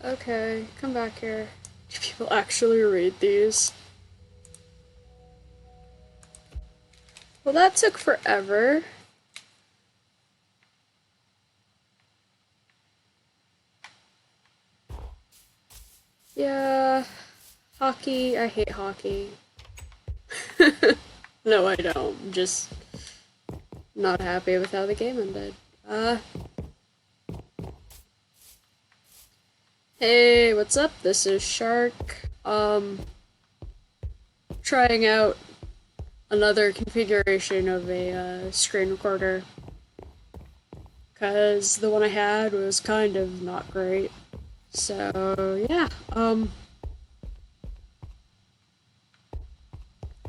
Okay, come back here. Do people actually read these? Well, that took forever. Yeah, hockey. I hate hockey. No, I don't. I'm just not happy with how the game ended. Hey, what's up? This is Shark. Trying out another configuration of a screen recorder. Because the one I had was kind of not great. So, yeah,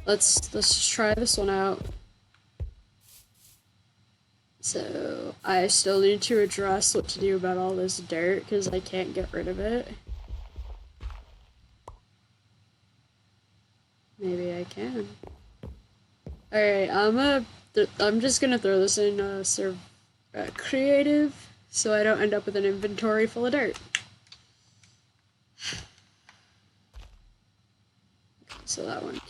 let's just try this one out. So, I still need to address what to do about all this dirt, because I can't get rid of it. Maybe I can. Alright, I'm just gonna throw this in creative, so I don't end up with an inventory full of dirt. So that one.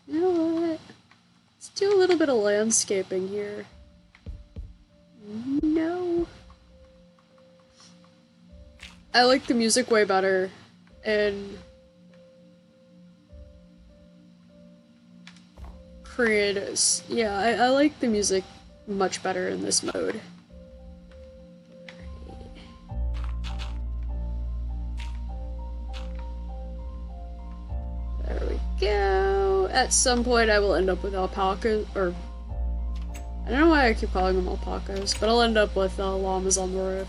You know what? Let's do a little bit of landscaping here. No. I like the music way better, and creatives. Yeah, I like the music much better in this mode. There we go. At some point I will end up with alpacas, or I don't know why I keep calling them alpacas, but I'll end up with llamas on the roof.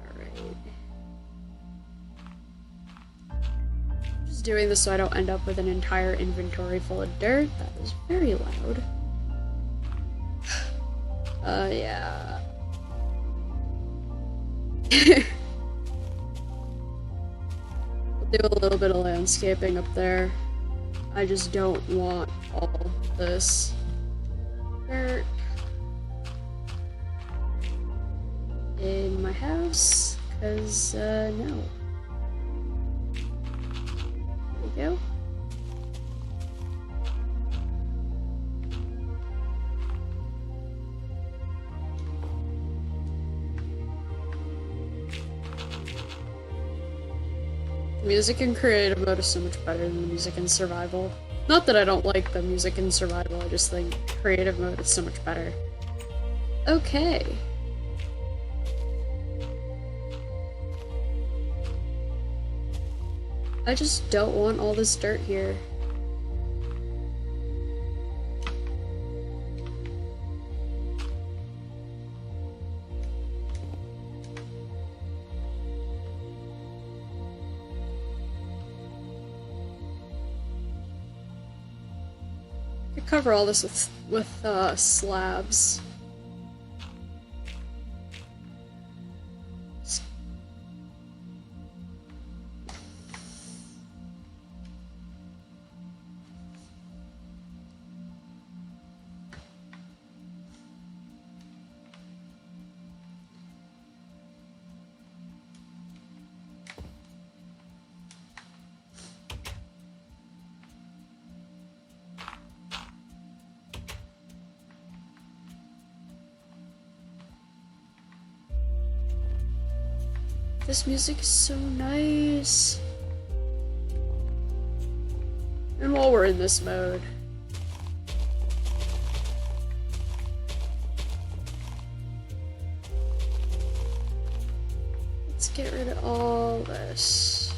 Alright. Just doing this so I don't end up with an entire inventory full of dirt. That was very loud. Yeah. We'll do a little bit of landscaping up there. I just don't want all this dirt in my house, because, no. There we go. The music in creative mode is so much better than the music in survival. Not that I don't like the music in survival, I just think creative mode is so much better. Okay. I just don't want all this dirt here. I could cover all this with slabs. This music is so nice. And while we're in this mode, let's get rid of all this.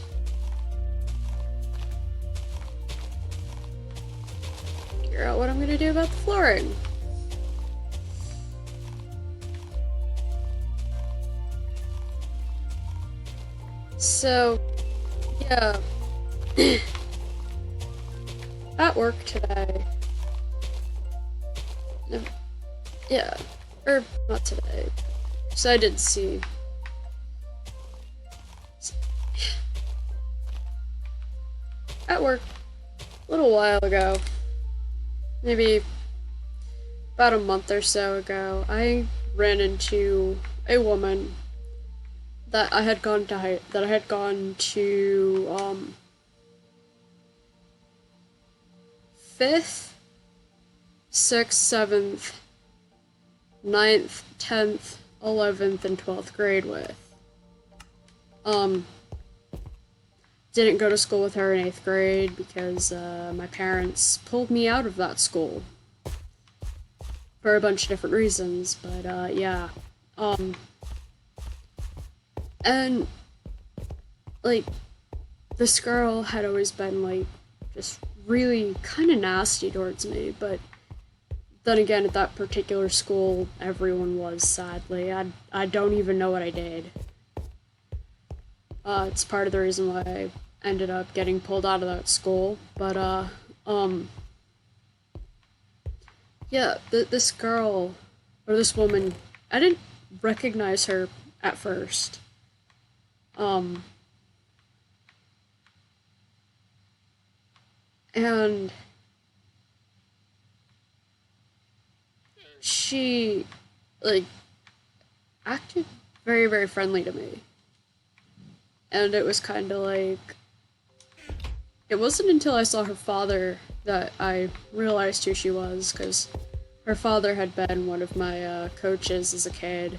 Figure out what I'm gonna do about the flooring. So, yeah. At work today. No, yeah. Or, not today. So I did see. At work, a little while ago, maybe about a month or so ago, I ran into a woman that I had gone to fifth, sixth, seventh, ninth, 10th, 11th, and 12th grade with. Um, didn't go to school with her in 8th grade because my parents pulled me out of that school for a bunch of different reasons, but yeah. Um, and like, this girl had always been like just really kind of nasty towards me, but then again, at that particular school, everyone was, sadly. I don't even know what I did. It's part of the reason why I ended up getting pulled out of that school, but um, yeah, this girl, or this woman, I didn't recognize her at first. Um, and she, like, acted very, very friendly to me. And it was kind of like, it wasn't until I saw her father that I realized who she was, because her father had been one of my coaches as a kid.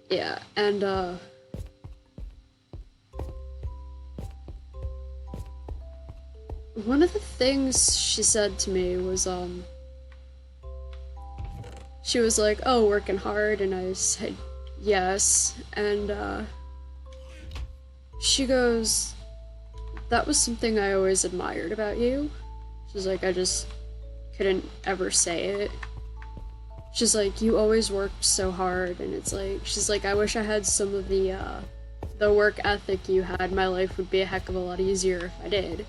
Yeah, and one of the things she said to me was, she was like, "Oh, working hard," and I said, "Yes," and she goes, "That was something I always admired about you." She's like, "I just couldn't ever say it." She's like, "You always worked so hard," and it's like, she's like, "I wish I had some of the work ethic you had. My life would be a heck of a lot easier if I did."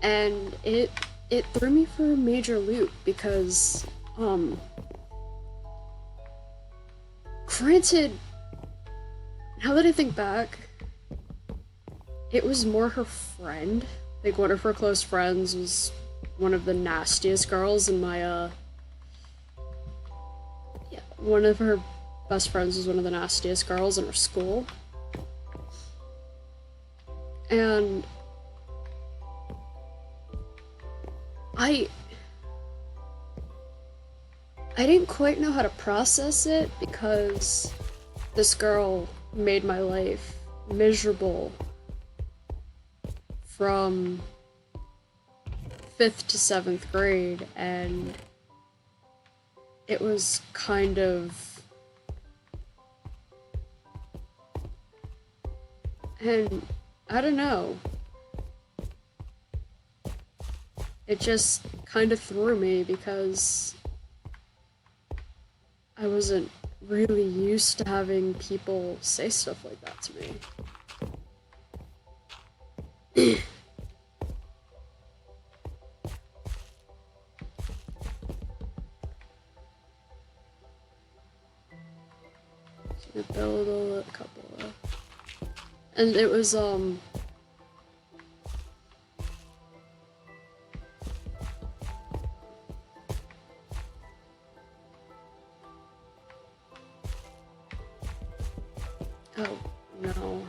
And it threw me for a major loop because, granted, now that I think back, it was more her friend. Like, one of her close friends was one of the nastiest girls in my yeah, one of her best friends was one of the nastiest girls in her school. And I I didn't quite know how to process it because this girl made my life miserable from 5th to 7th grade, and it was kind of, and I don't know, it just kind of threw me because I wasn't really used to having people say stuff like that to me. So I build a couple of, and it was oh no.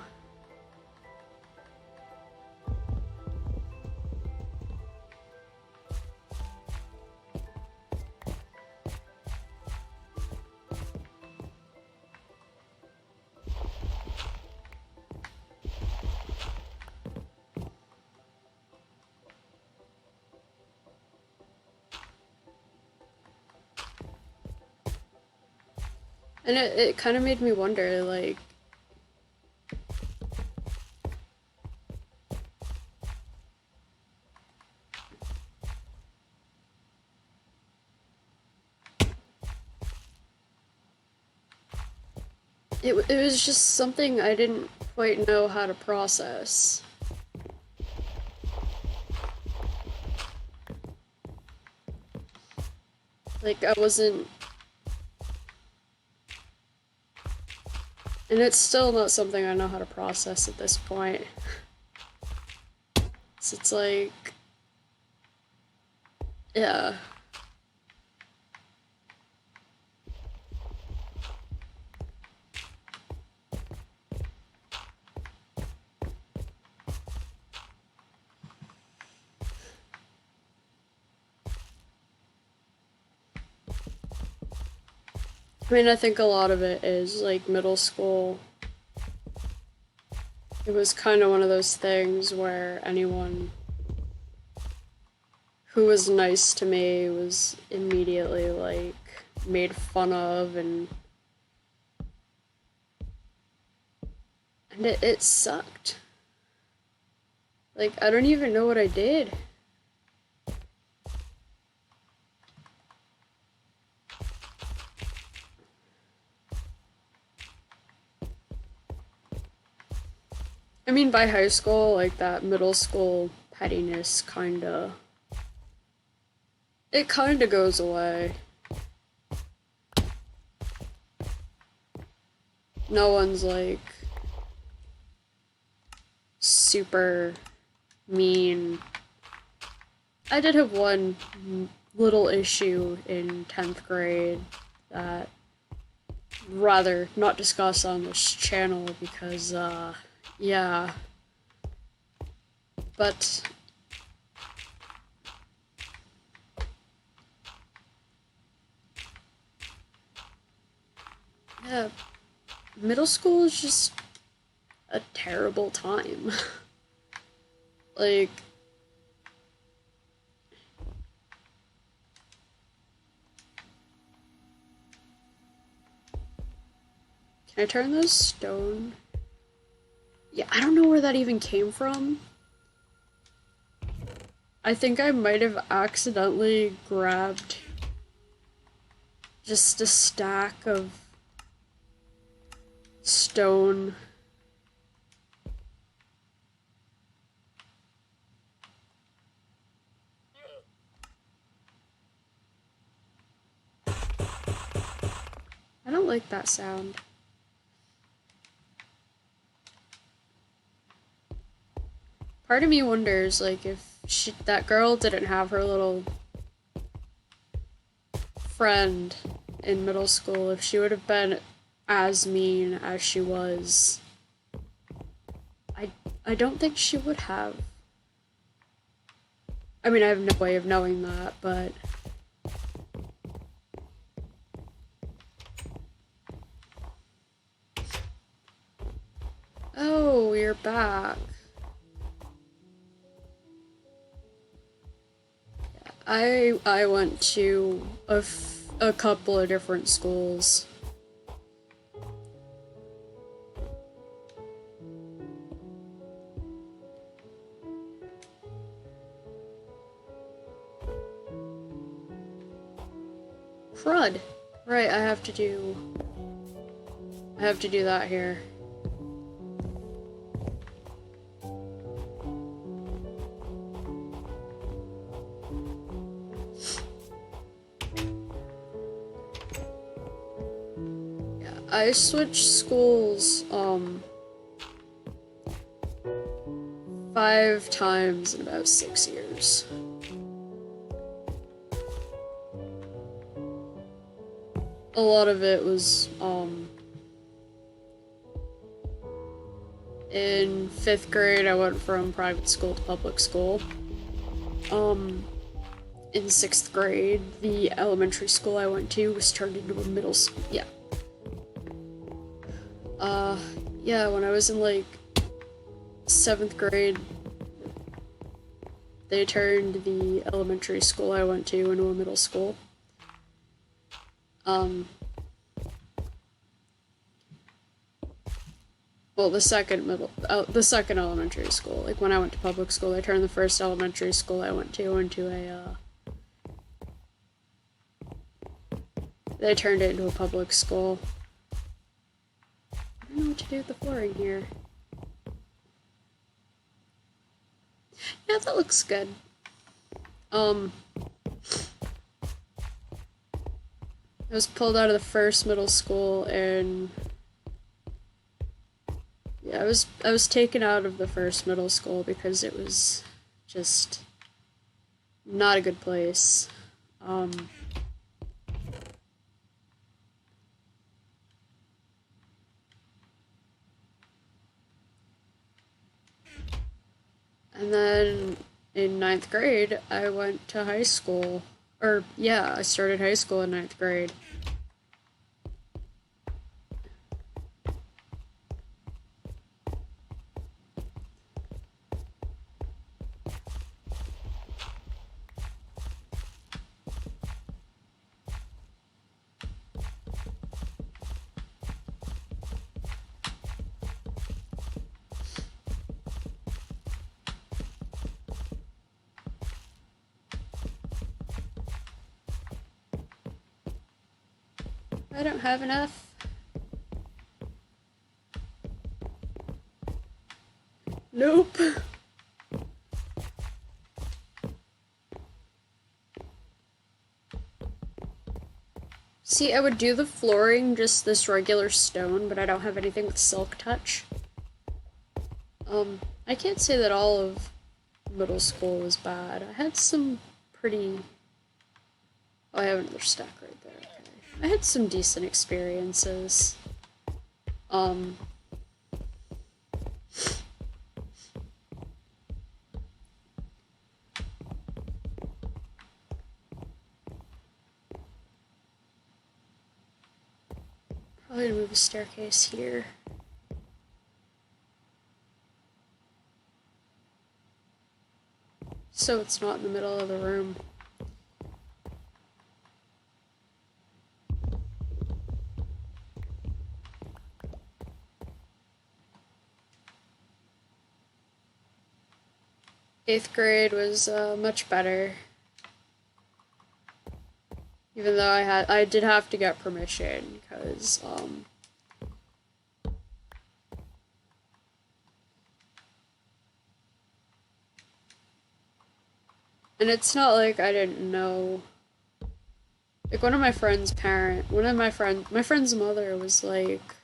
And it kind of made me wonder, like, it was just something I didn't quite know how to process. Like, I wasn't, and it's still not something I know how to process at this point. So it's like, Yeah. I mean, I think a lot of it is like middle school. It was kind of one of those things where anyone who was nice to me was immediately like made fun of, and it sucked. Like, I don't even know what I did. I mean, by high school, like that middle school pettiness it kinda goes away. No one's like super mean. I did have one little issue in 10th grade that rather not discuss on this channel because, yeah. But yeah, middle school is just a terrible time. Like, can I turn this stone? Yeah, I don't know where that even came from. I think I might have accidentally grabbed just a stack of stone. I don't like that sound. Part of me wonders, like, if that girl didn't have her little friend in middle school, if she would have been as mean as she was. I I don't think she would have. I mean, I have no way of knowing that, but oh, you're back. I went to a couple of different schools. Crud. Right, I have to do that here. Yeah, I switched schools 5 times in about 6 years. A lot of it was in 5th grade I went from private school to public school. In 6th grade, the elementary school I went to was turned into a middle school. Yeah. Yeah, when I was in like 7th grade, they turned the elementary school I went to into a middle school. Well, the second elementary school. Like when I went to public school, they turned the first elementary school I went to into they turned it into a public school. I don't know what to do with the flooring here. Yeah, that looks good. I was pulled out of the first middle school and yeah, I was taken out of the first middle school because it was just Not a good place. Um, and then in ninth grade, I went to high school. Or, yeah, I started high school in ninth grade. I don't have enough. Nope. See, I would do the flooring just this regular stone, but I don't have anything with silk touch. I can't say that all of middle school was bad. I had some pretty. Oh, I have another stack right there. Okay. I had some decent experiences. Um, Probably gonna move a staircase here. So it's not in the middle of the room. Eighth grade was much better. Even though I did have to get permission, because, and it's not like I didn't know. Like, my friend's mother was like,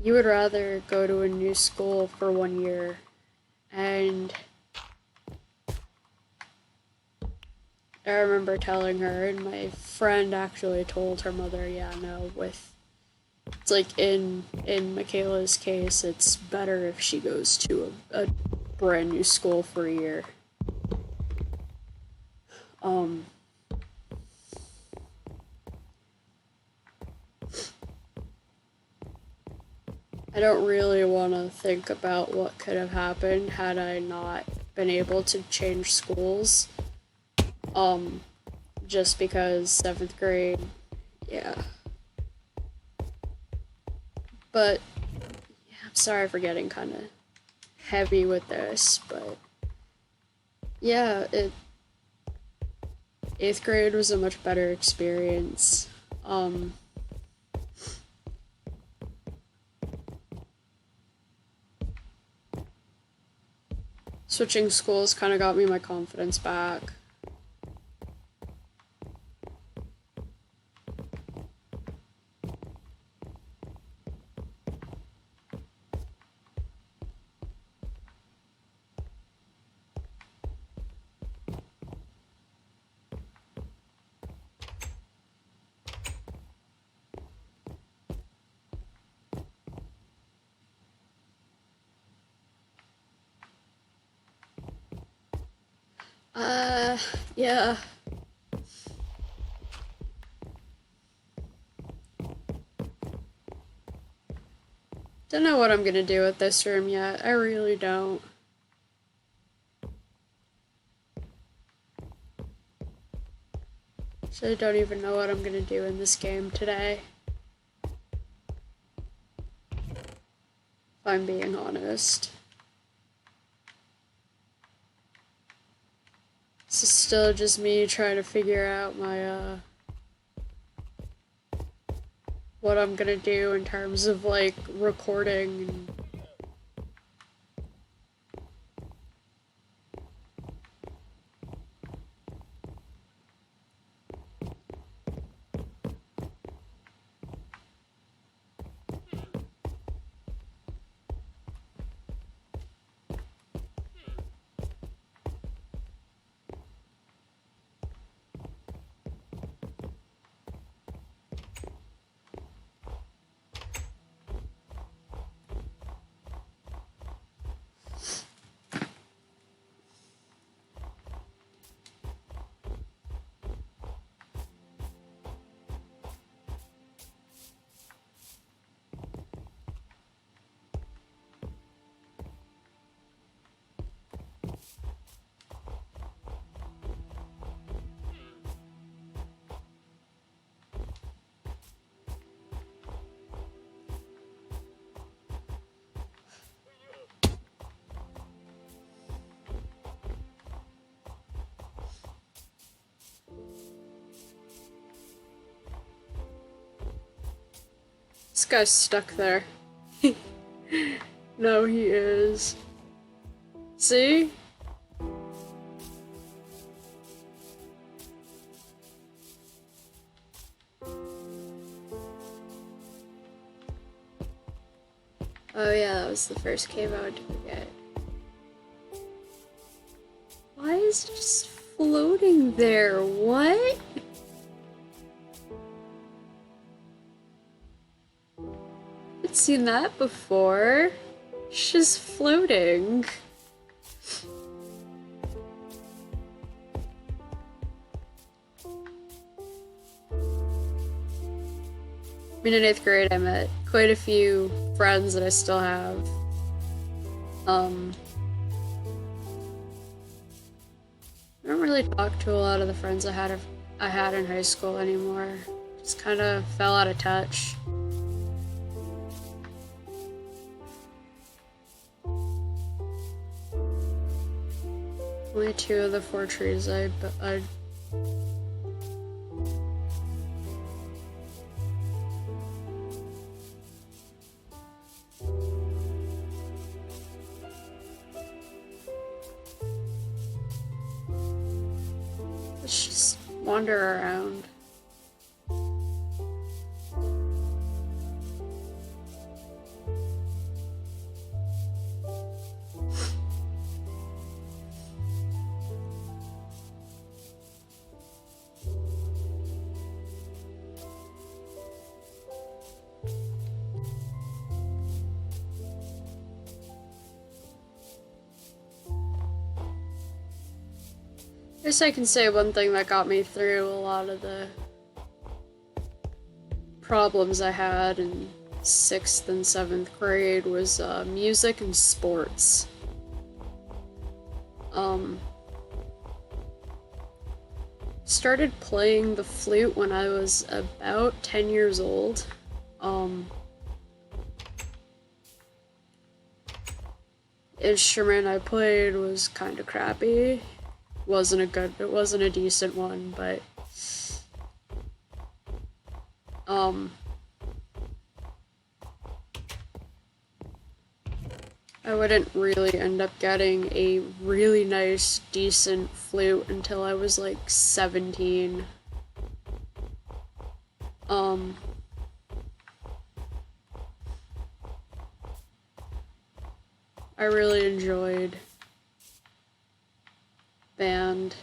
you would rather go to a new school for 1 year, and I remember telling her, and my friend actually told her mother, yeah, no, it's like in Michaela's case, it's better if she goes to a brand new school for a year. Um, I don't really want to think about what could have happened had I not been able to change schools. Um, just because seventh grade, yeah. But yeah, I'm sorry for getting kind of heavy with this, but yeah, eighth grade was a much better experience. Um, Switching schools kind of got me my confidence back. Uh, yeah. Don't know what I'm gonna do with this room yet. I really don't. So I don't even know what I'm gonna do in this game today. If I'm being honest. This is still just me trying to figure out my, what I'm gonna do in terms of, like, recording and This guy's stuck there. No, he is. See? Oh yeah, that was the first cave I would forget. Why is it just floating there? What? I've seen that before. It's just floating. I mean, in 8th grade, I met quite a few friends that I still have. I don't really talk to a lot of the friends I had in high school anymore. Just kind of fell out of touch. Only 2 of the 4 trees I let's just wander around. I guess I can say one thing that got me through a lot of the problems I had in 6th and 7th grade was music and sports. Started playing the flute when I was about 10 years old. Instrument I played was kind of crappy. It wasn't a decent one, but I wouldn't really end up getting a really nice, decent flute until I was like 17. I really enjoyed band.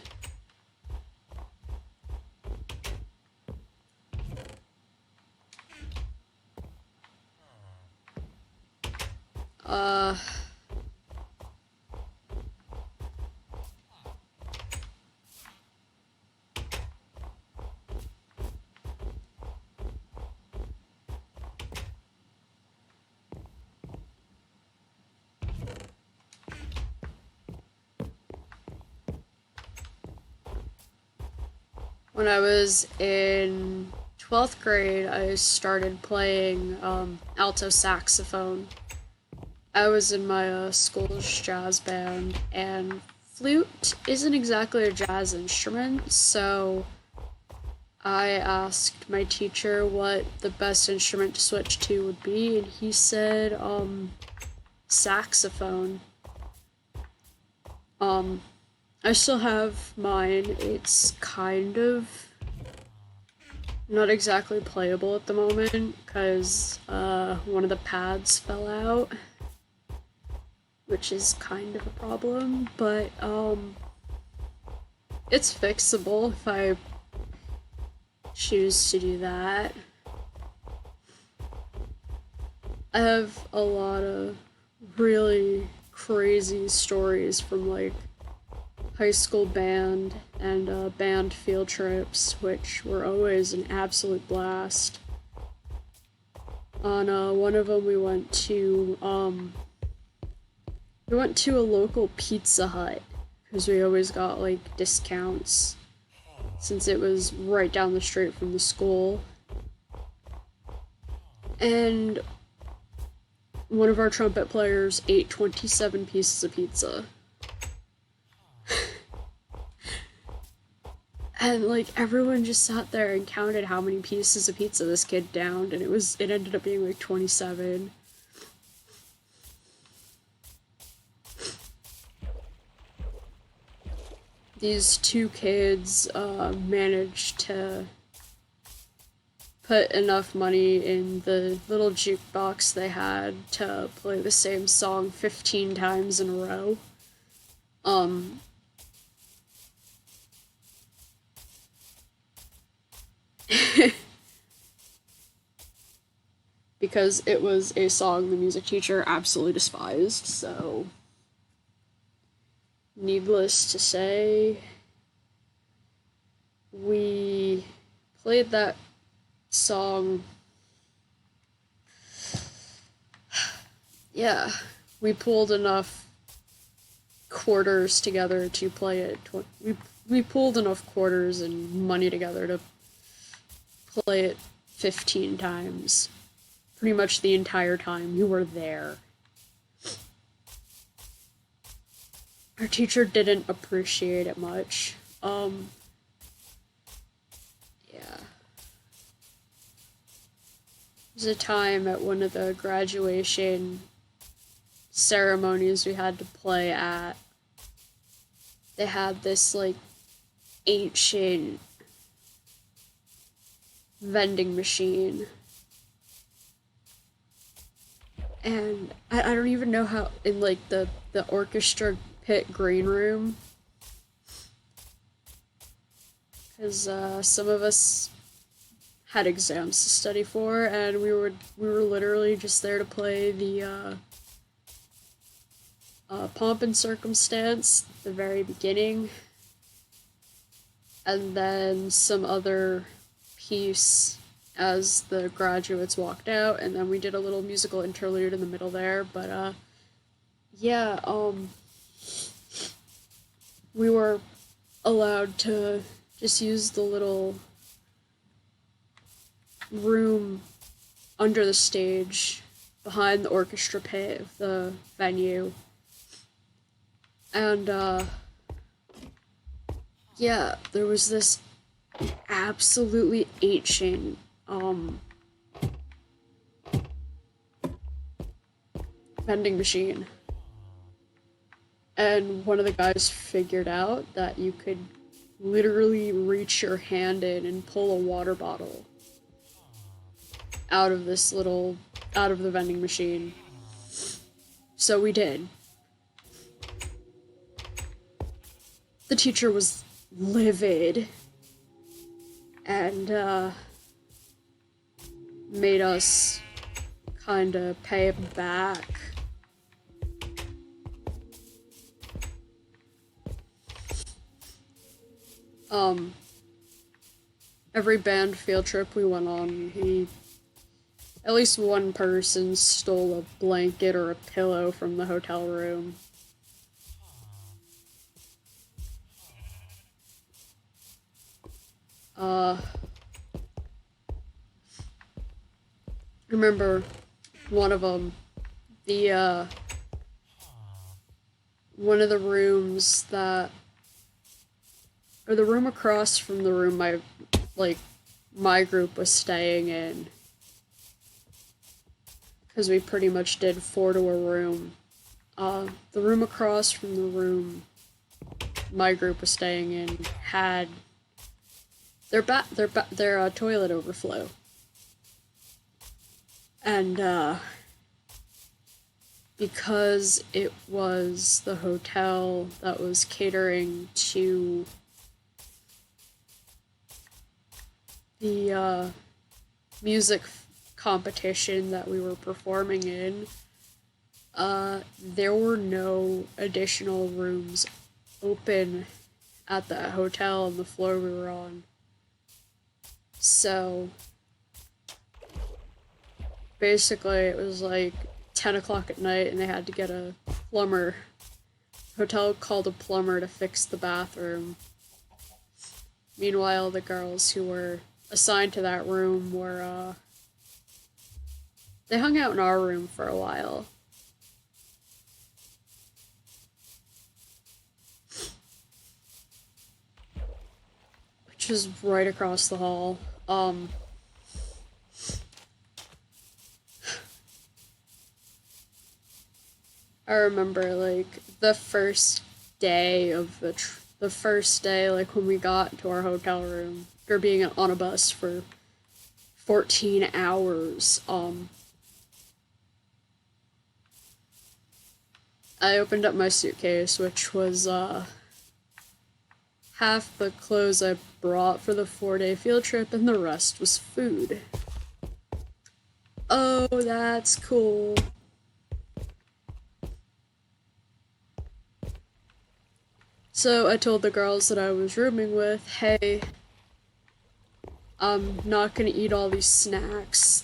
When I was in 12th grade, I started playing alto saxophone. I was in my school's jazz band, and flute isn't exactly a jazz instrument, so I asked my teacher what the best instrument to switch to would be, and he said, saxophone. I still have mine. It's kind of not exactly playable at the moment, because one of the pads fell out, which is kind of a problem, but it's fixable if I choose to do that. I have a lot of really crazy stories from like high school band and band field trips, which were always an absolute blast. On one of them, we went to a local Pizza Hut because we always got like discounts since it was right down the street from the school. And one of our trumpet players ate 27 pieces of pizza. And like everyone just sat there and counted how many pieces of pizza this kid downed, and it ended up being like 27. These two kids managed to put enough money in the little jukebox they had to play the same song 15 times in a row. Um, because it was a song the music teacher absolutely despised, so needless to say, we played that song. Yeah, we pulled enough quarters together to play it. We pulled enough quarters and money together to play it 15 times. Pretty much the entire time you were there. Our teacher didn't appreciate it much. Yeah. There was a time at one of the graduation ceremonies we had to play at. They had this, like, ancient vending machine. And I don't even know how, in, like, the orchestra pit green room, because some of us had exams to study for, and we were literally just there to play the Pomp and Circumstance at the very beginning, and then some other piece as the graduates walked out, and then we did a little musical interlude in the middle there. But yeah, we were allowed to just use the little room under the stage behind the orchestra pit of the venue. And yeah, there was this absolutely ancient vending machine. And one of the guys figured out that you could literally reach your hand in and pull a water bottle out of the vending machine. So we did. The teacher was livid and made us kind of pay him back. Every band field trip we went on, at least one person stole a blanket or a pillow from the hotel room. I remember one of them, one of the rooms or the room across from the room my group was staying in, because we pretty much did 4 to a room. The room across from the room my group was staying in had their toilet overflow, and because it was the hotel that was catering to the music competition that we were performing in, there were no additional rooms open at the hotel on the floor we were on. So basically it was like 10 o'clock at night and they had to get a plumber. The hotel called a plumber to fix the bathroom. Meanwhile, the girls who were assigned to that room were, they hung out in our room for a while. which was right across the hall. I remember like the first day, like when we got to our hotel room, or being on a bus for 14 hours. I opened up my suitcase, which was half the clothes I brought for the 4-day field trip, and the rest was food. Oh, that's cool. So I told the girls that I was rooming with, hey, I'm not gonna eat all these snacks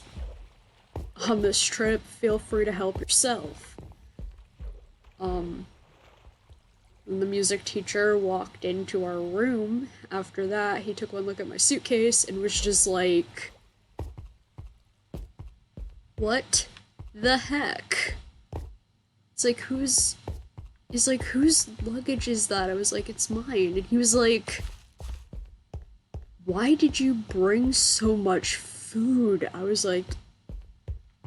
on this trip. Feel free to help yourself. Um, and the music teacher walked into our room. After that, he took one look at my suitcase and was just like, what the heck? It's like, he's like, whose luggage is that? I was like, it's mine. And he was like, why did you bring so much food? I was like,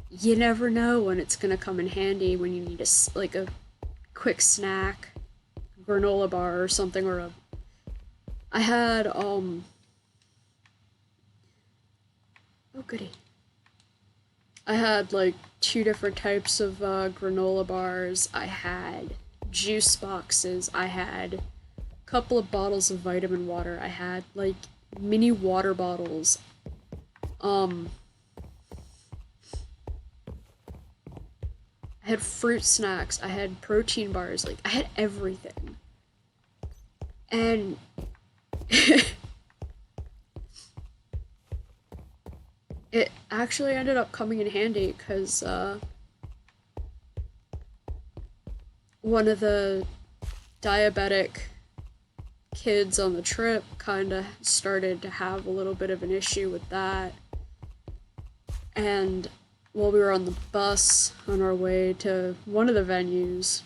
you never know when it's gonna come in handy when you need a quick snack, granola bar or something, or a. I had oh goody. I had like two different types of granola bars. I had juice boxes. I had a couple of bottles of vitamin water. I had like mini water bottles. I had fruit snacks. I had protein bars. Like I had everything. And it actually ended up coming in handy because one of the diabetic kids on the trip kind of started to have a little bit of an issue with that. And while we were on the bus on our way to one of the venues,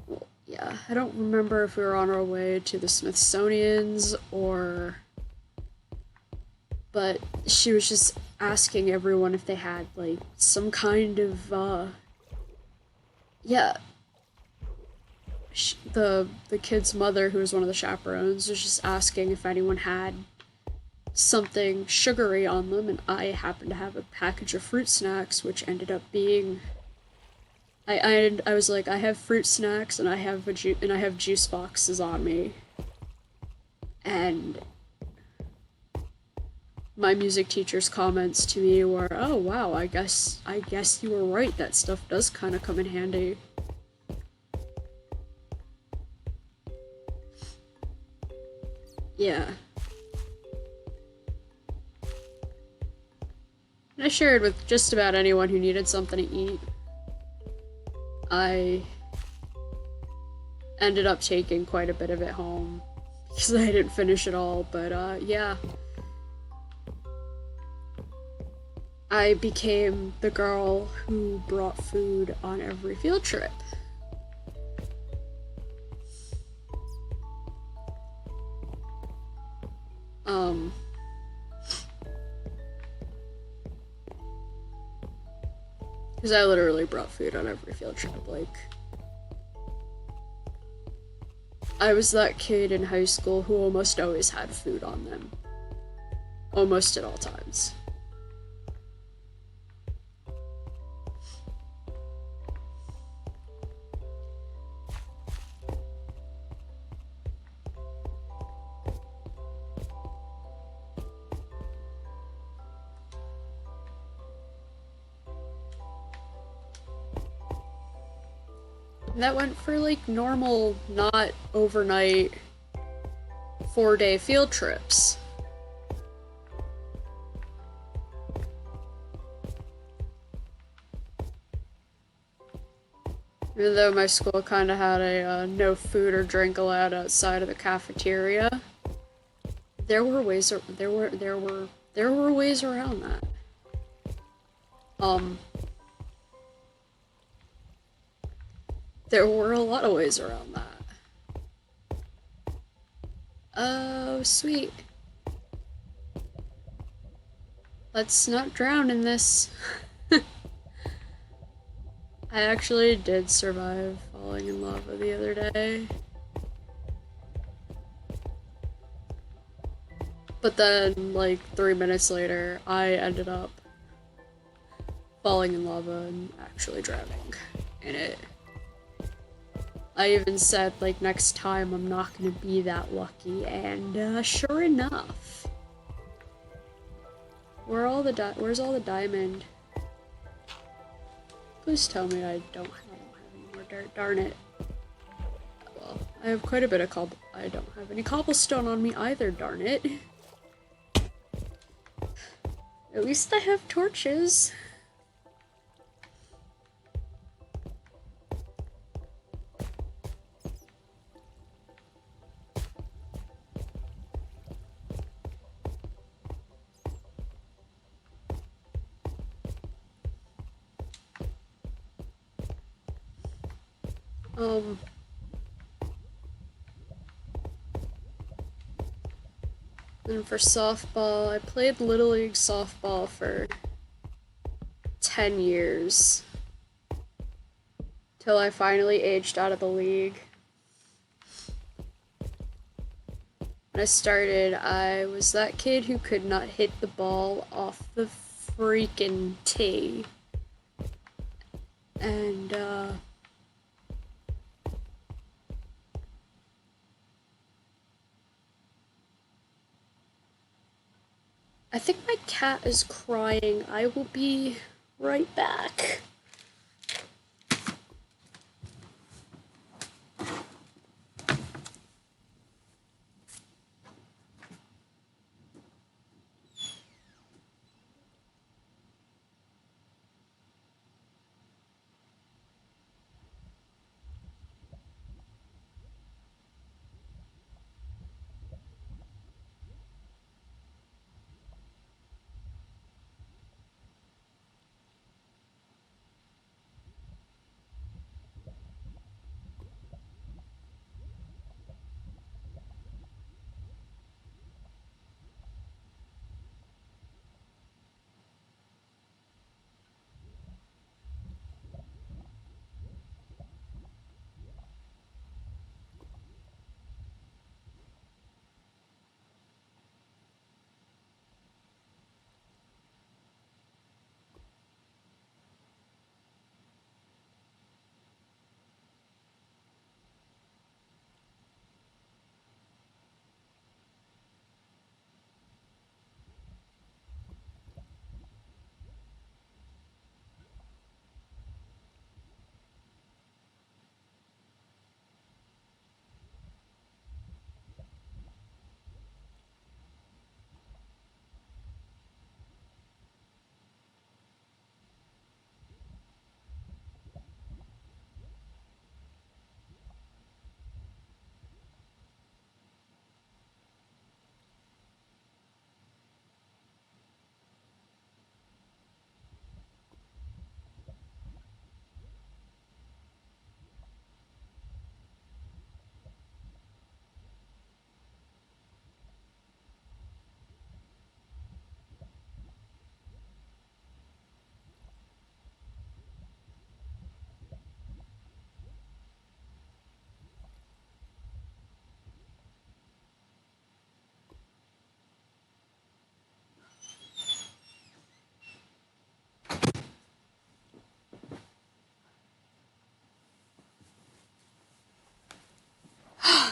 well, yeah, I don't remember if we were on our way to the Smithsonian's or. But she was just asking everyone if they had, like, some kind of, yeah. The kid's mother, who was one of the chaperones, was just asking if anyone had something sugary on them, and I happened to have a package of fruit snacks, which ended up being. I was like, I have fruit snacks and I have juice boxes on me, and my music teacher's comments to me were, "Oh wow, I guess you were right. That stuff does kind of come in handy." Yeah. And I shared with just about anyone who needed something to eat. I ended up taking quite a bit of it home because I didn't finish it all, but yeah. I became the girl who brought food on every field trip. Um, because I literally brought food on every field trip. Like, I was that kid in high school who almost always had food on them. Almost at all times. And that went for like normal, not overnight, 4-day field trips. Even though my school kind of had a no food or drink allowed outside of the cafeteria, there were ways around that. Um, there were a lot of ways around that. Oh, sweet. Let's not drown in this. I actually did survive falling in lava the other day. But then, like, 3 minutes later, I ended up falling in lava and actually drowning in it. I even said, like, next time I'm not gonna be that lucky, and sure enough. Where's all the diamond? Please tell me I don't have any more dirt. Darn it. Well, I have quite a bit of I don't have any cobblestone on me either, darn it. At least I have torches. Um, and for softball, I played Little League softball for 10 years. Till I finally aged out of the league. When I started, I was that kid who could not hit the ball off the freaking tee. And, I think my cat is crying. I will be right back.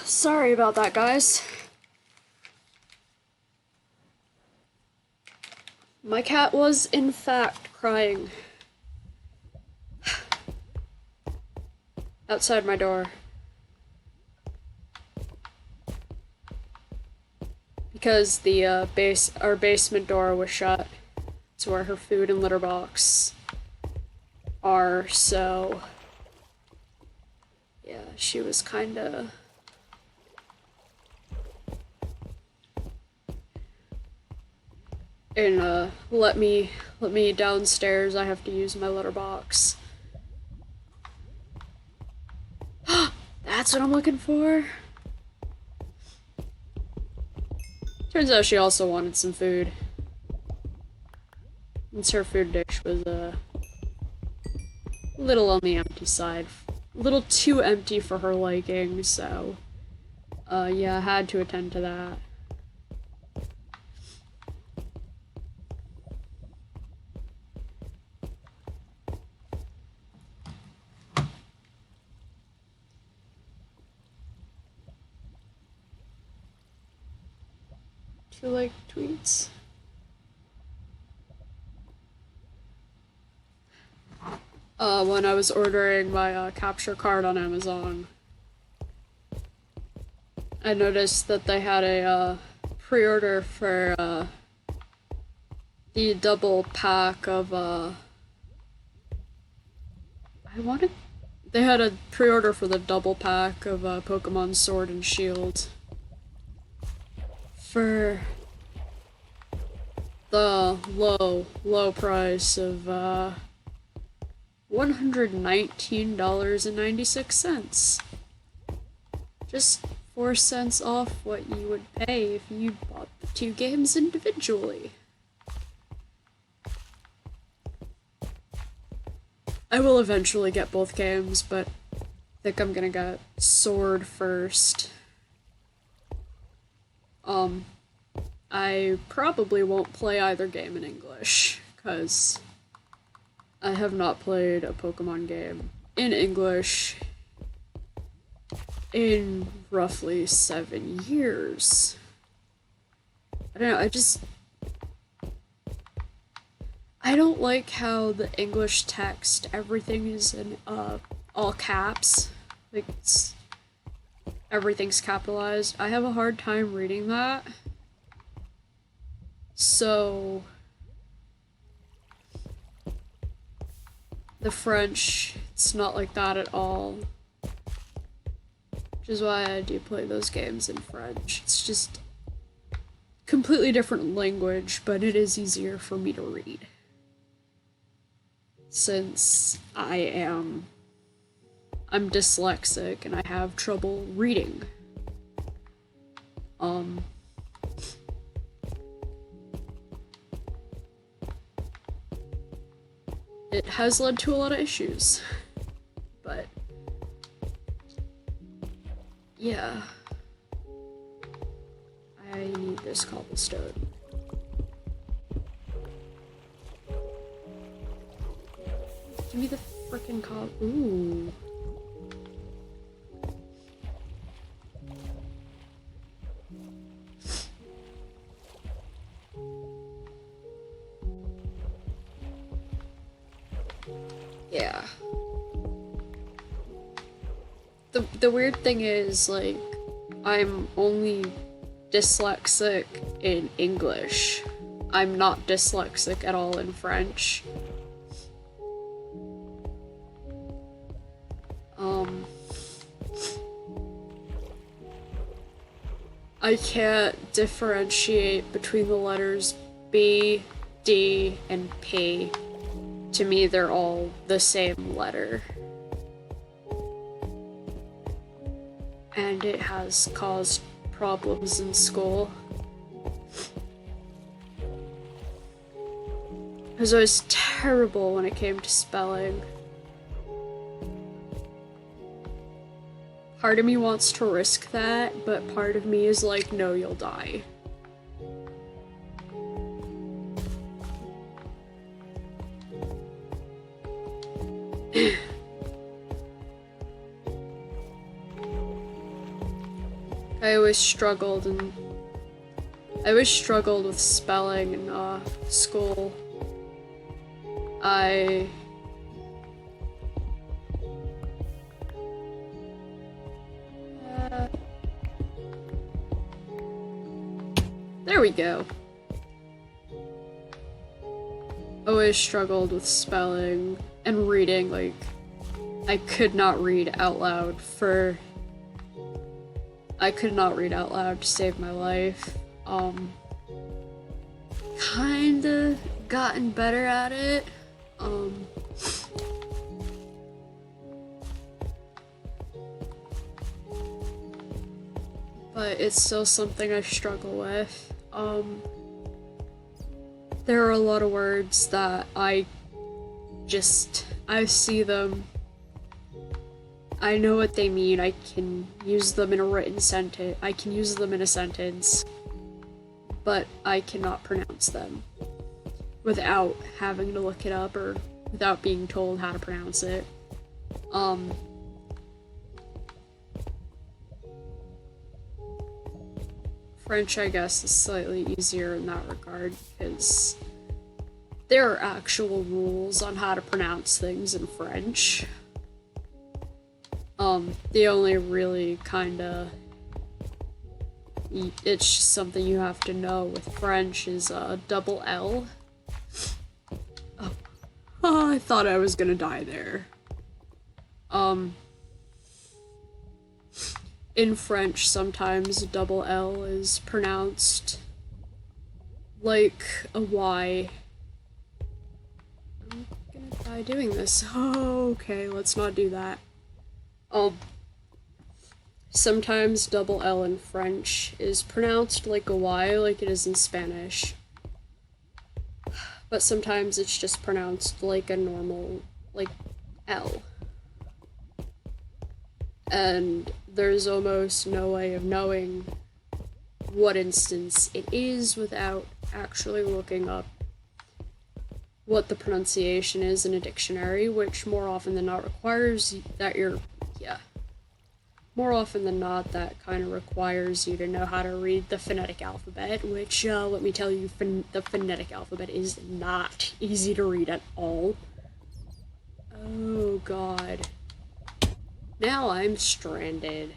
Sorry about that, guys. My cat was, in fact, crying. Outside my door. Because the our basement door was shut. It's where her food and litter box are, so yeah, she was kinda and let me downstairs. I have to use my litter box. That's what I'm looking for. Turns out she also wanted some food. Since her food dish was a little on the empty side. A little too empty for her liking, so yeah, I had to attend to that. Do you like tweets? When I was ordering my capture card on Amazon, I noticed that they had a pre-order for the double pack of they had a pre-order for the double pack of Pokemon Sword and Shield for the low price of $119.96. Just 4 cents off what you would pay if you bought the 2 games individually. I will eventually get both games, but I think I'm gonna get Sword first. I probably won't play either game in English, because I have not played a Pokemon game in English in roughly 7 years. I don't know, I don't like how the English text, everything is in all caps. Like, everything's capitalized. I have a hard time reading that. So the French, it's not like that at all. Which is why I do play those games in French. It's just completely different language, but it is easier for me to read. Since I'm dyslexic and I have trouble reading. It has led to a lot of issues, but yeah, I need this cobblestone. Give me the frickin' ooh. Yeah. The weird thing is, like, I'm only dyslexic in English. I'm not dyslexic at all in French. I can't differentiate between the letters B, D, and P. To me, they're all the same letter. And it has caused problems in school. Because I was terrible when it came to spelling. Part of me wants to risk that, but part of me is like, no, you'll die. I always struggled with spelling in school. There we go. Always struggled with spelling and reading, like, I could not read out loud to save my life. Kinda gotten better at it. But it's still something I struggle with. Um, there are a lot of words that I see them, I know what they mean, I can use them in a written sentence, I can use them in a sentence, but I cannot pronounce them without having to look it up or without being told how to pronounce it. French, I guess, is slightly easier in that regard because there are actual rules on how to pronounce things in French. The only really kinda it's just something you have to know with French is double L. Oh, I thought I was gonna die there. In French, sometimes double L is pronounced like a Y. I'm gonna die doing this. Oh, okay, let's not do that. Sometimes double L in French is pronounced like a Y, like it is in Spanish. But sometimes it's just pronounced like a normal, like, L. And there's almost no way of knowing what instance it is without actually looking up what the pronunciation is in a dictionary, which more often than not requires that more often than not, that kind of requires you to know how to read the phonetic alphabet, which, let me tell you, the phonetic alphabet is not easy to read at all. Oh god. Now I'm stranded.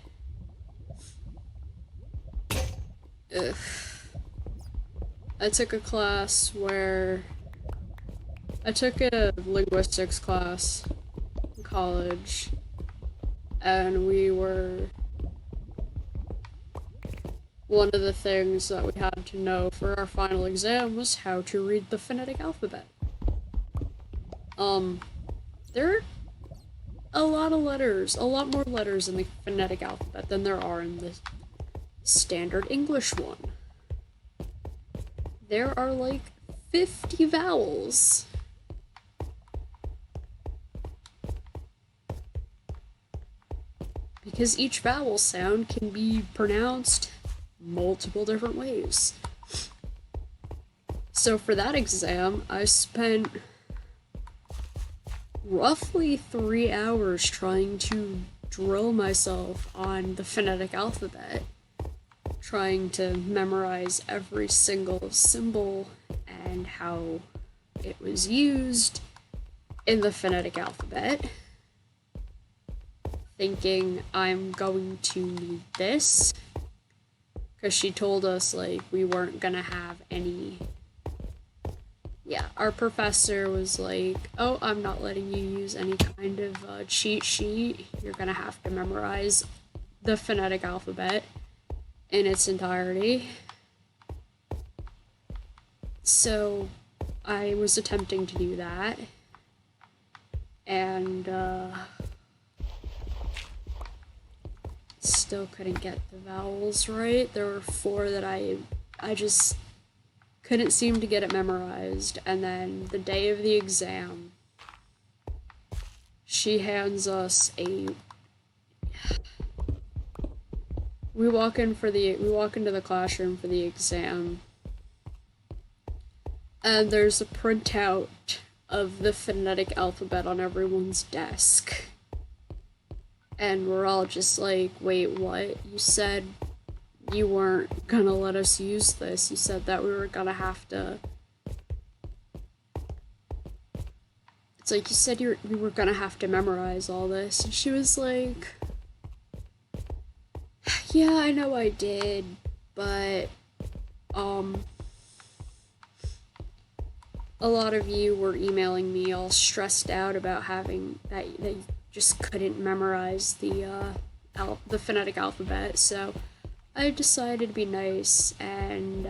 Ugh. I took a class where... I took a linguistics class in college, and one of the things that we had to know for our final exam was how to read the phonetic alphabet. There are a lot more letters in the phonetic alphabet than there are in the standard English one. There are like 50 vowels. Because each vowel sound can be pronounced multiple different ways. So for that exam, I spent roughly 3 hours trying to drill myself on the phonetic alphabet, trying to memorize every single symbol and how it was used in the phonetic alphabet, thinking I'm going to need this, because she told us, like, we weren't gonna have any... Yeah, our professor was like, oh, I'm not letting you use any kind of cheat sheet. You're gonna have to memorize the phonetic alphabet in its entirety. So I was attempting to do that, and still couldn't get the vowels right. There were 4 that I just couldn't seem to get it memorized, and then the day of the exam, she hands us we walk into the classroom for the exam, and there's a printout of the phonetic alphabet on everyone's desk. And we're all just like, wait, what? You said you weren't gonna let us use this. You said that we were gonna have to... It's like, you said we were gonna have to memorize all this. And she was like, yeah, I know I did, but, a lot of you were emailing me all stressed out about having that you just couldn't memorize the phonetic alphabet, so I decided to be nice, and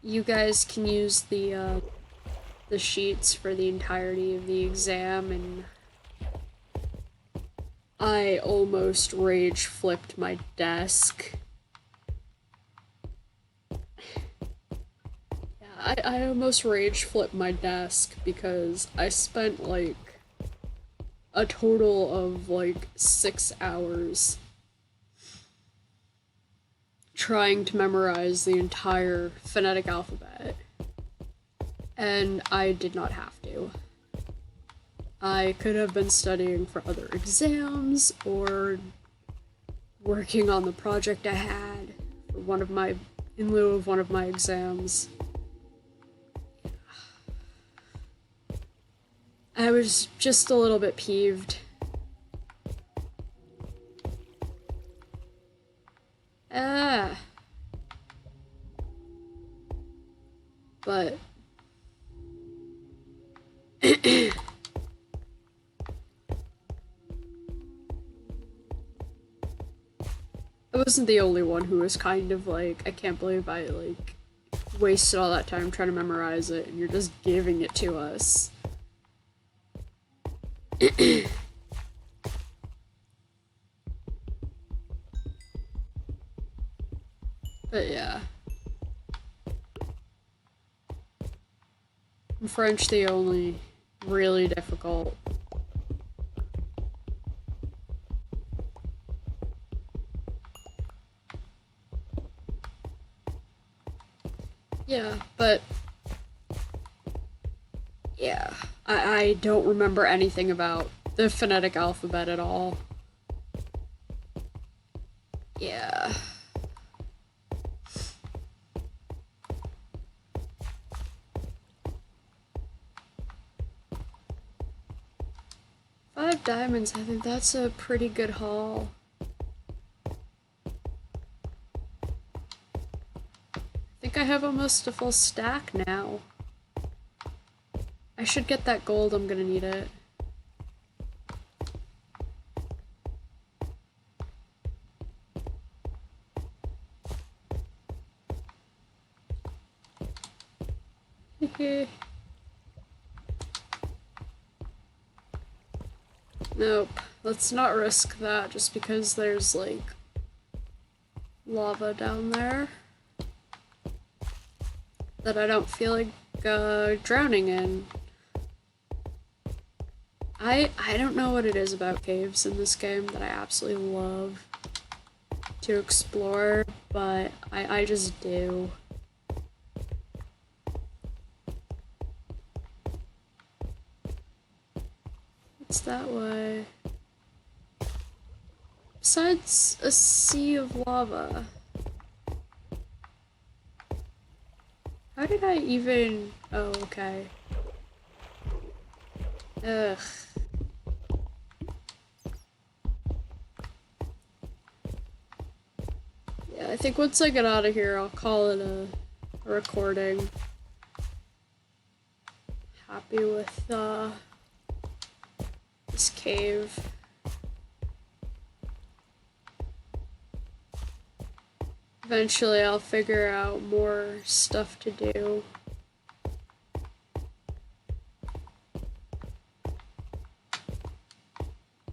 you guys can use the sheets for the entirety of the exam, and I almost rage flipped my desk I almost rage flipped my desk because I spent like a total of like 6 hours trying to memorize the entire phonetic alphabet, and I did not have to. I could have been studying for other exams or working on the project I had for in lieu of one of my exams. I was just a little bit peeved. Ah. But I wasn't the only one who was kind of like, I can't believe I like wasted all that time trying to memorize it and you're just giving it to us. But yeah. In French, the only really difficult. Yeah, but yeah, I don't remember anything about the phonetic alphabet at all. Yeah. Five diamonds, I think that's a pretty good haul. I think I have almost a full stack now. I should get that gold, I'm gonna need it. Nope, let's not risk that just because there's like lava down there that I don't feel like drowning in. I don't know what it is about caves in this game that I absolutely love to explore, but I just do. It's that way. Besides a sea of lava. How did I even... Oh, okay. Ugh. Yeah, I think once I get out of here, I'll call it a recording. Happy with, this cave. Eventually I'll figure out more stuff to do.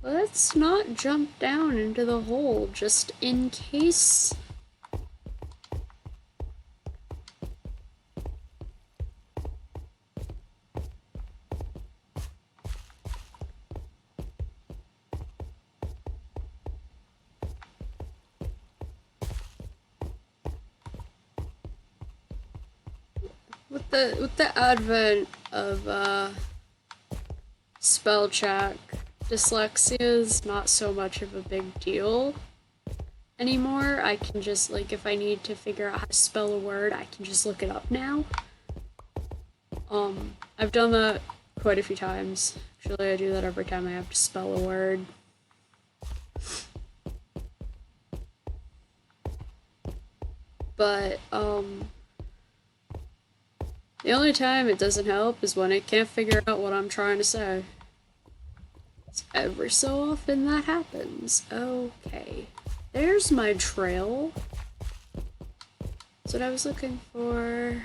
Let's not jump down into the hole just in case. With the advent of spell check, dyslexia is not so much of a big deal anymore. I can just, like, if I need to figure out how to spell a word, I can just look it up now. I've done that quite a few times. Actually, I do that every time I have to spell a word. But, the only time it doesn't help is when it can't figure out what I'm trying to say. It's every so often that happens. Okay. There's my trail. That's what I was looking for.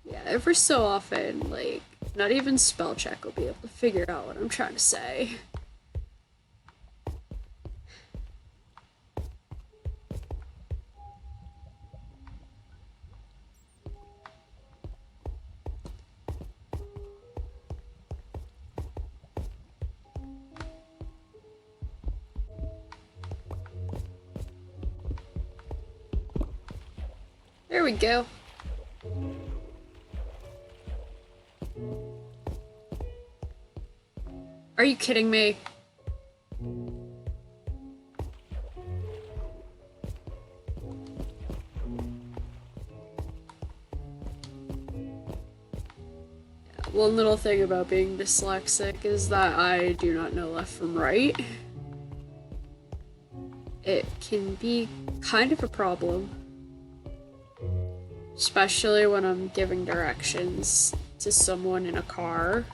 Yeah, every so often, like, not even spell check will be able to figure out what I'm trying to say. There we go. Are you kidding me? One little thing about being dyslexic is that I do not know left from right. It can be kind of a problem, especially when I'm giving directions to someone in a car.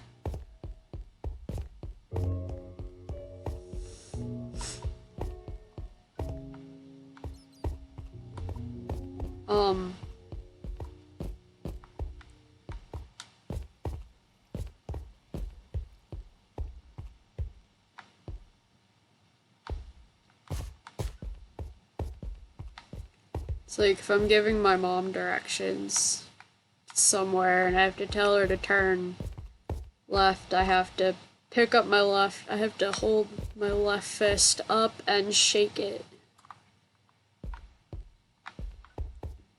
It's like if I'm giving my mom directions somewhere and I have to tell her to turn left, I have to pick up my left, I have to hold my left fist up and shake it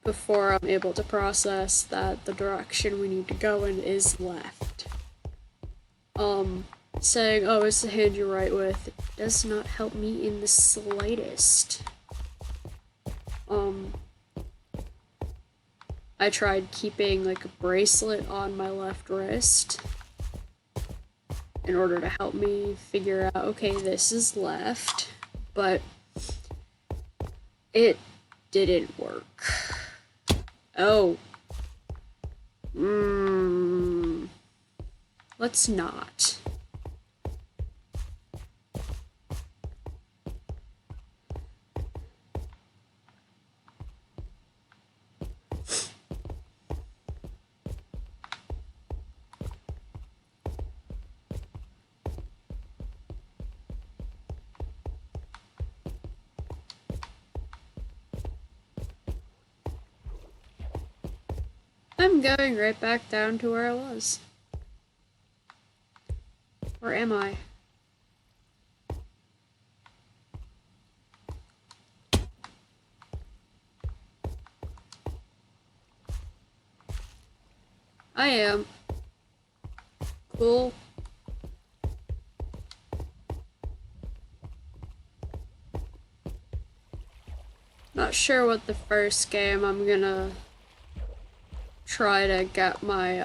before I'm able to process that the direction we need to go in is left. Saying, oh, it's the hand you're right with, does not help me in the slightest. I tried keeping like a bracelet on my left wrist in order to help me figure out, okay, this is left, but it didn't work. Oh. Let's not. I'm going right back down to where I was. Where am I? I am. Cool. Not sure what the first game I'm gonna try to get my,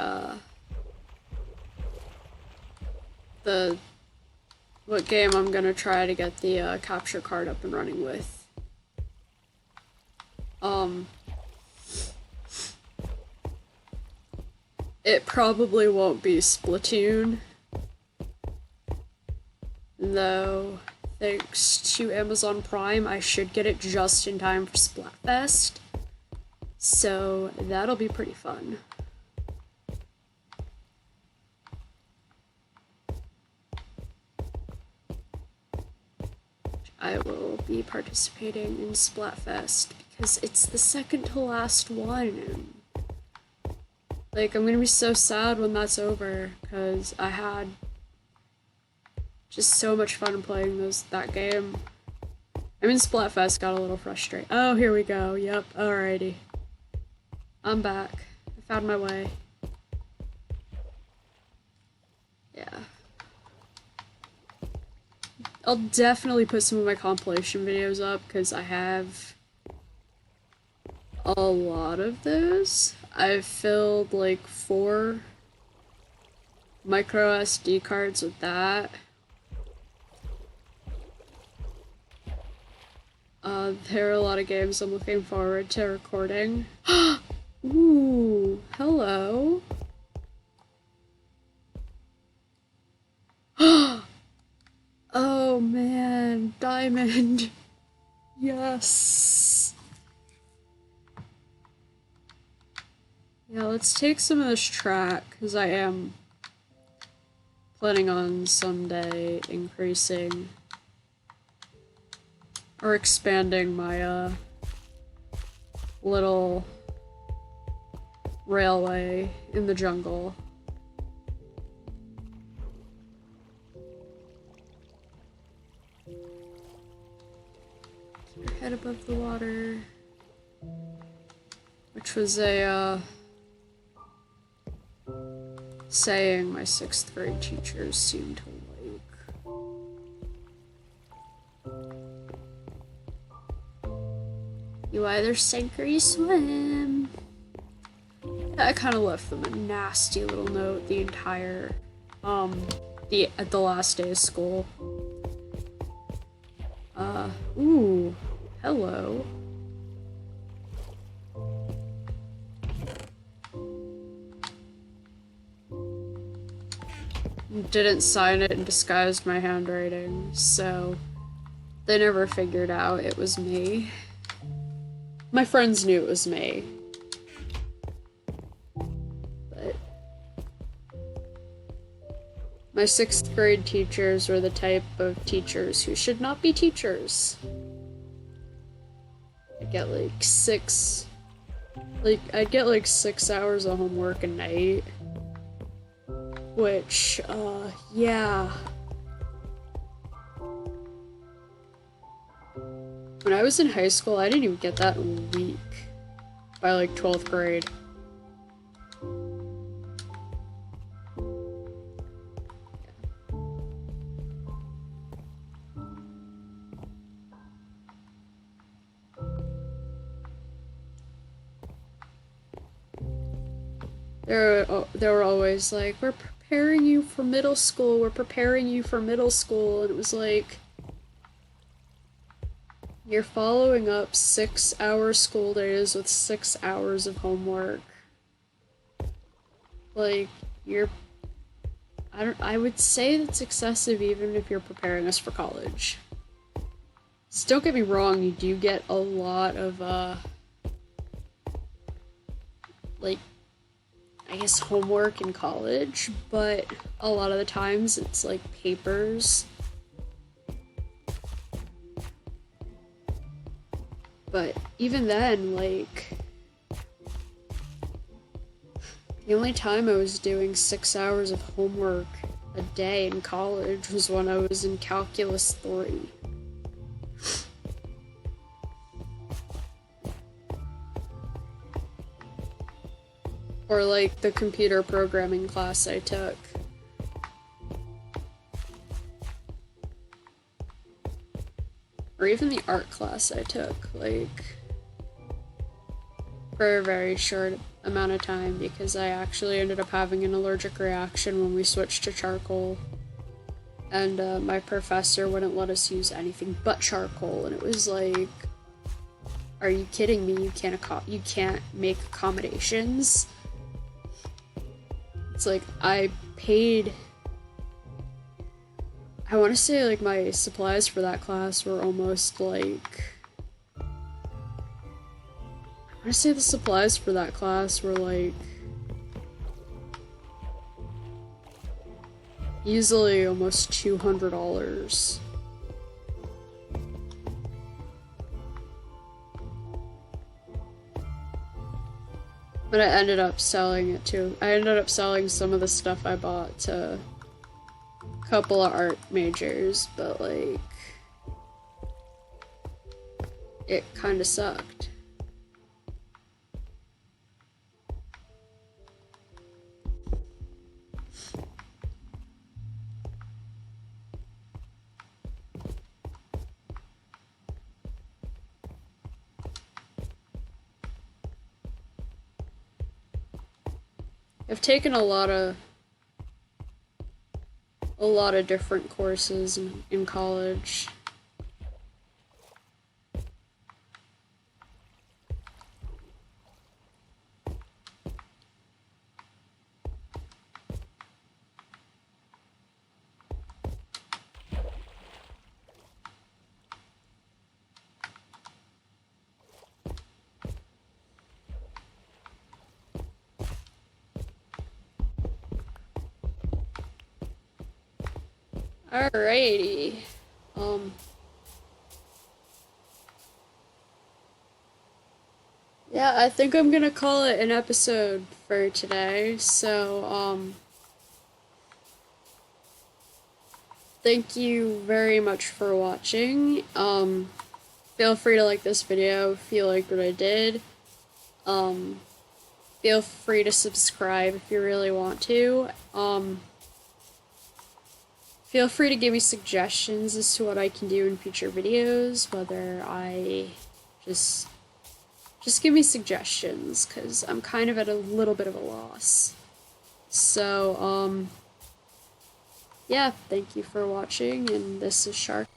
what game I'm gonna try to get the, capture card up and running with. It probably won't be Splatoon, though thanks to Amazon Prime, I should get it just in time for Splatfest, so that'll be pretty fun. I will be participating in Splatfest because it's the second to last one. Like, I'm gonna be so sad when that's over, because I had just so much fun playing that game. I mean, Splatfest got a little frustrating. Oh, here we go. Yep, alrighty. I'm back. I found my way. Yeah. I'll definitely put some of my compilation videos up, because I have a lot of those. I've filled like 4 micro SD cards with that. There are a lot of games I'm looking forward to recording. Ooh, hello. Oh man, diamond. Yes. Yeah, let's take some of this track, because I am planning on someday increasing or expanding my little railway in the jungle. Keep your head above the water. which was a saying my 6th grade teachers seemed to like. You either sink or you swim. I kind of left them a nasty little note the entire, at the last day of school. Ooh, hello. Didn't sign it and disguised my handwriting, so they never figured out it was me. My friends knew it was me. But my 6th grade teachers were the type of teachers who should not be teachers. I'd get like 6 hours of homework a night. Which, yeah. When I was in high school, I didn't even get that in a week. By like 12th grade. They were always like, we're preparing you for middle school, we're preparing you for middle school, and it was like, you're following up 6-hour school days with 6 hours of homework. Like, I would say that's excessive even if you're preparing us for college. So don't get me wrong, you do get a lot of, like, I guess homework in college, but a lot of the times it's like papers. But even then, like, the only time I was doing 6 hours of homework a day in college was when I was in Calculus 3. Or like the computer programming class I took. Or even the art class I took, like, for a very short amount of time because I actually ended up having an allergic reaction when we switched to charcoal. And my professor wouldn't let us use anything but charcoal, and it was like, are you kidding me? You can't make accommodations? It's like, I paid, I want to say like my supplies for that class were almost like, I want to say the supplies for that class were like easily almost $200. But I ended up selling it too. I ended up selling some of the stuff I bought to a couple of art majors, but like, it kind of sucked. I've taken a lot of different courses in college. Alrighty. Yeah, I think I'm gonna call it an episode for today. So, thank you very much for watching. Feel free to like this video if you liked what I did. Feel free to subscribe if you really want to. Feel free to give me suggestions as to what I can do in future videos, whether I just give me suggestions, because I'm kind of at a little bit of a loss. So, yeah, thank you for watching, and this is Shark.